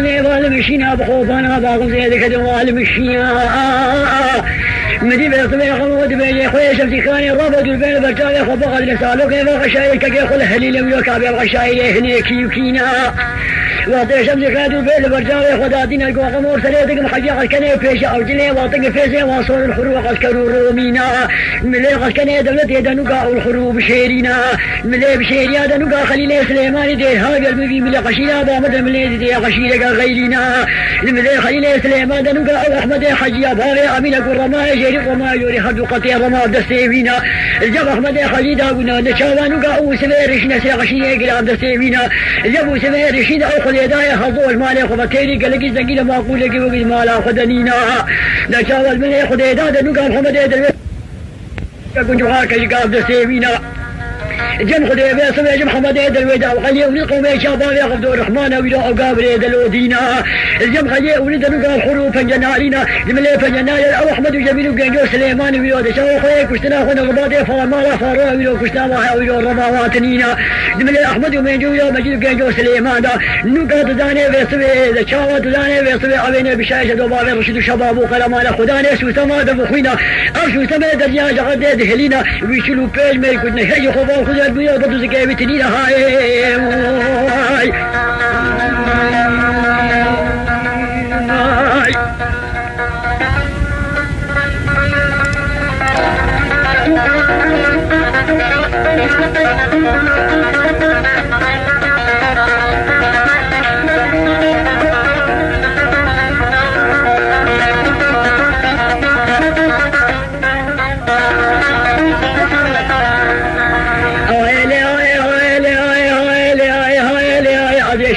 باغني والمشينا بخوفنا باغني ذيك والمشينا مدي بيطلع خلود بيجي خويا شفتي خاني ربط البين برجال خو بغل لسالو كيف غشاي كي خل هليل ويوكا بغشاي هنيك يكينا وطي شمسي خادو بين برجال خدا دين القوم مرسليتك محجق كني بيش اوجلي واطق فيزي واصول الحروق الكرور رومينا ملي كني دولتي دنوقا الحروب شيرينا ملي بشيريا دنوقا خليل سليمان دي هاجر مبي ملي قشيلا بامد ملي دي قشيلا غيرنا ملي خليل سليمان دنوقا احمد حجيا باغي امين الرماي جيري الرماي يوري خدو قطيع رما دستيوينا الجب احمد خليدا قلنا نشاوانوقا او سميرش نسي قشيلا قلام دستيوينا الجب سميرش او يداي خضول مالي خبتيني قال لك زنقيله ما اقول لك وقل مالا خدنينا لا شاول من ياخذ يداد انه قال محمد يدل كنت هاك يقال دسيبينا جم خذ يا سمي جم محمد يدل ودا وخليه ولقوا يا شباب ياخذوا الرحمن ويلا قابل يدل دينا الجم خليه ولد انه قال حروف جنالينا جمله فجنال او احمد وجميل وقنجو سليمان ويلا شاو خويا كشتنا خذ الرباط فما فارو ويلا كشتنا ويلا رباواتنينا جمله احمد ومنجو يا مجيد وقنجو سليمان دا نقاط داني بيسوي شاوات داني بيسوي عبينا بشاشه دوباره رشد شباب وقلم على خداني سو سما دبخينا او سو سما درجا جقد دهلينا ويشلو بيج ما يكون هي خبا خذ البيض بدو زكايه بتنينا هاي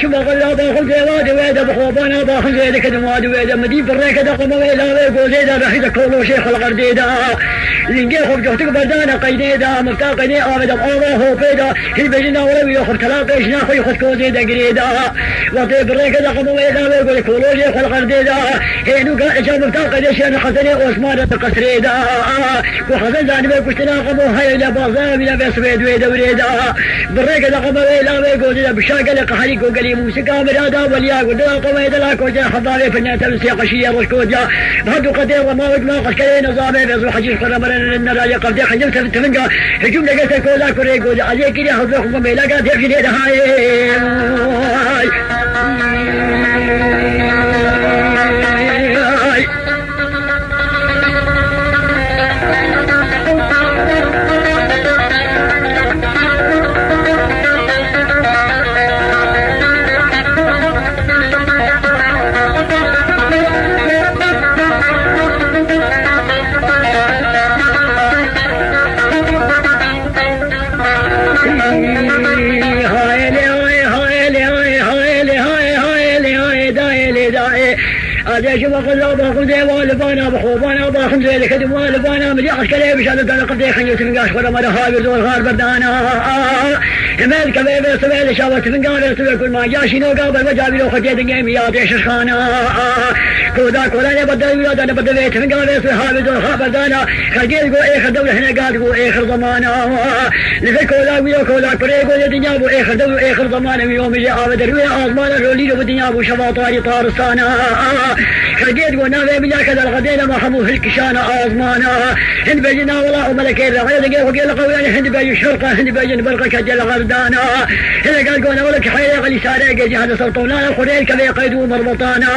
شو بغلا باخذ زواد ويدا بخوبانا باخذ زيد كدماد ويدا مدي بريك دقم ويلا ويقول زيدا بحيد كولو شيخ الغرديدا لنجي خوب جوتك بدانا قيديدا مفتاق قيدي آمد بقوضا هو بيدا هل بجنا ولو يخر تلاقيش ناخي خد كو زيدا قريدا وطي بريك دقم ويلا ويقول كولو شيخ الغرديدا هينو قال إشان مفتاق قيدي شان خزني واسمان القسريدا وخزن زاني بيكوشتنا قمو هاي لبازا بلا بيسويد ويدا وريدا بريك دقم ويلا ويقول زيدا بشاق لقحريك وقلي موسيقى مرادا وليا قدرا قويد لا كوجا حضاري فنيات السياقشية رشكوجا بهدو قدير وما وجما قشكري نظامي بيزو حجيش قرمرن النرايا قبدي خجم تفنقا هجوم لقيت كولا كوريقوجا عليك لي حضركم ميلاقا تفجي لي دهاي هذا شو بقول باخذ والبانا بخوبانا باخذ زي الكدم والبانا مليح كلي بشهادة انا قد خليت تنقاش ولا ما هاي دور غار بردانا همال كبيب سوي شاوت تنقال سوي كل ما جاشي نو قابل وجابي لو خديت جيم يا ديش خانا كودا كولا بدل ولا انا بدل تنقال سوي هاي دور غار بردانا خليت جو اخر دوله هنا قال جو اخر زمانا لذي كولا ويا كولا كريغو الدنيا بو اخر دوله اخر زمانا يوم يجي عابد روي ازمان رولي بالدنيا بو شباطاري طارستانا خلقيت قلنا في بلا كذا الغدينا ما حموه الكشانة آزمانا هند بيجنا والله ملكين رغينا دقيق وقيل قوينا هند بيجي الشرقة هند بيجي برقة كجل غردانا هنا قال قلنا ولك حيلة غلي سارق جهاز سلطونا الخريل كبير قيدو مربطانا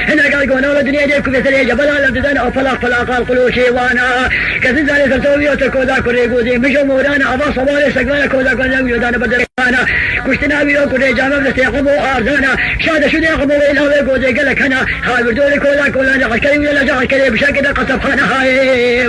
هنا قال قلنا ولا دنيا ديكو في ثريجة بلا لبدنا أو فلاق القلو شيوانا كذن ذالي سلطوية تكودا كوريقو زي مجو مورانا أبا صبالي سقوانا كودا قلنا ويودانا بدرقانا كشتنا بيو كوريجا مبلس يقبو آرزانا شاد شد يقبو إلا ويقو زي قلك هنا هاي بردولي كولا جاك كريم ولا جاك كريم بشكل قصب خانة هاي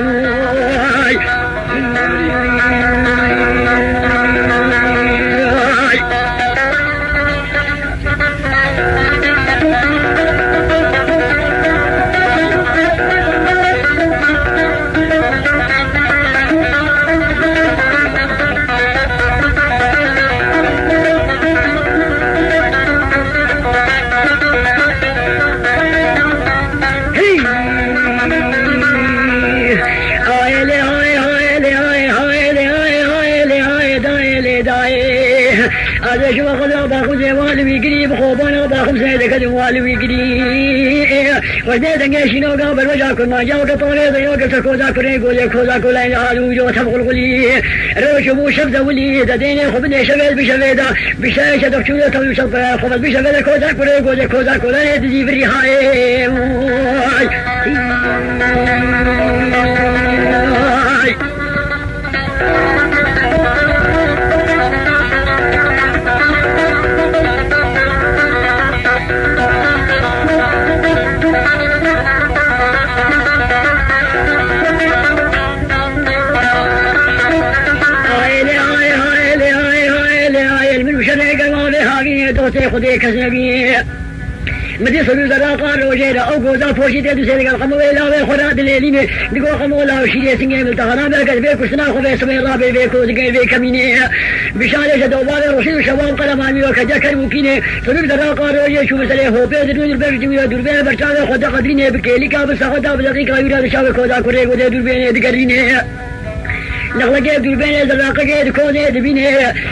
شو خذ باخذ والي قريب خوبانا باخم سيدك جوال ويقري وزيد نجاشين وقابل وجاكل ما جاوك طولي ضيوك تكوزا كري قولي كوزا كولين عالو جو تبغل قولي روشبو شبزا ولي دديني خبني شبيد بشبيدا بشايشة دكتورة طوي شبه خبز بشبيدا كوزا كري قولي كوزا كولين تجي بري هاي دوستي خدي كسبي مدي صلوا زراقا روجيرا أو جوزا فوشي تدو سيرك القمو إلا وخراد الليلين دقو قمو لا وشيري سنجي ملتغنا بركز بيكو سنا خبي سمي رابي بيكو زقي بيكميني بشالي شدوبالي رشيد شوام قلماني وكجا كرموكيني صلوا زراقا روجي شو مسلي هو بيزر نور برجمي دربين برشاوي خدا قدريني بكيلي كابس خدا بدقيقة يورا شاوي خدا كوري ودي دربين دقريني نغلقي دربين زراقا كوني دبيني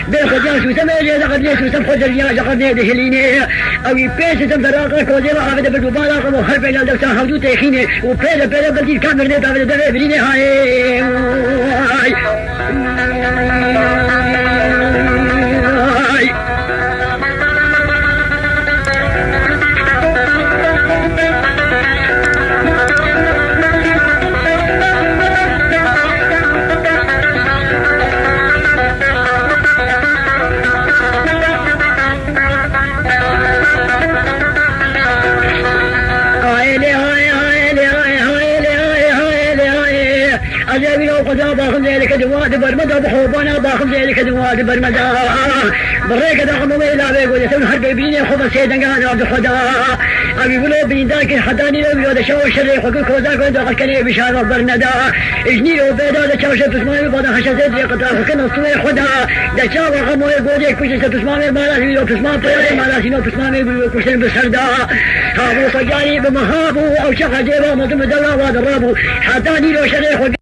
بخجان شو سمي لقد شو سم خجر يا لقد دهليني او يبيس سم زراقا كوني وحافظ بالدبالا قمو حرب الى دوسا حوضو تيخيني وبيلا بيلا بلدي كامر دي تابل دبي بليني هاي باخم ذلك دواد برمدا بحوبانا باخم ذلك دواد برمدا بريك داخم ويلا بيقول يسون حرب بيني خذ سيدنا عبد الخدا ابي بلو بين ذاك حداني لو يود شو الشر حقوق كوزا كنت كني بشار برندا اجني وبدا تشاوش تسمعي بعد حشزت قطع كنا صوي خدا دا شاو غمو يقول لك كوش تسمعي ما لازم لو تسمع ما لازم لو تسمعي كوش بسردا ابو صجاري بمهابو او شخ جيبه مدم دلا وضربو حداني لو شر